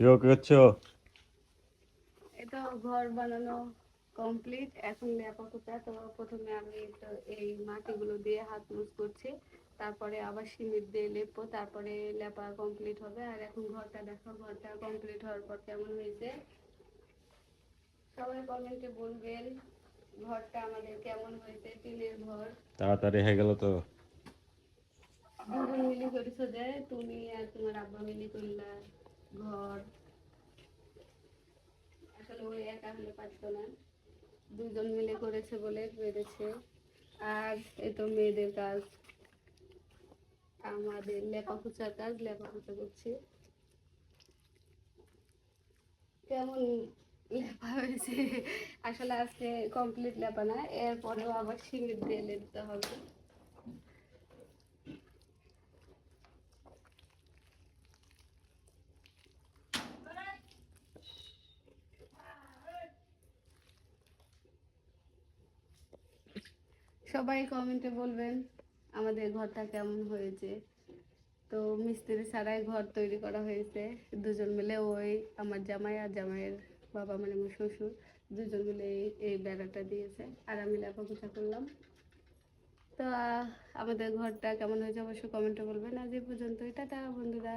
করছো? এটা ঘর বানানো কমপ্লিট। এখন লেপাপোতা তো প্রথমে আমি তো এই মাটিগুলো দিয়ে হাত মুছ করছি, তারপরে আবার সিমেন্ট দিয়ে লেপবো, তারপরে লেপা কমপ্লিট হবে। আর এখন ঘরটা দেখো, ঘরটা কমপ্লিট হওয়ার পর কেমন হয়েছে সবাই কমেন্টে বলবেন ঘরটা আমাদের কেমন হয়েছে। টিনের ঘর, তাড়াতাড়ি হয়ে গেল তো। দুজন মিলে করেছো যে, তুমি আর তোমার আব্বা মিলে করলা ঘর। আসলে ওই একা হলে পারতো না, দুজন মিলে করেছে বলে পেরেছে। আর এই তো মেয়েদের কাজ, আমাদের লেপাপোছার কাজ, লেপাপোছা করছি। কেমন লেপা হয়েছে? আসলে আজকে কমপ্লিট লেপা না, এরপরেও আবার সিমেন্ট দিয়ে লেপতে হবে। সবাই কমেন্টে বলবেন আমাদের ঘরটা কেমন হয়েছে। তো মিস্ত্রি ছাড়াই ঘর তৈরি করা হয়েছে, দুজন মিলে। ওই আমার জামাই আর জামাইয়ের বাবা মানে আমার শ্বশুর, দুজন মিলে এই বেড়াটা দিয়েছে, আর আমি লেপাপোছা করলাম। তো আমাদের ঘরটা কেমন হয়েছে অবশ্যই কমেন্টে বলবেন। আজ এই পর্যন্তই, টাটা বন্ধুরা।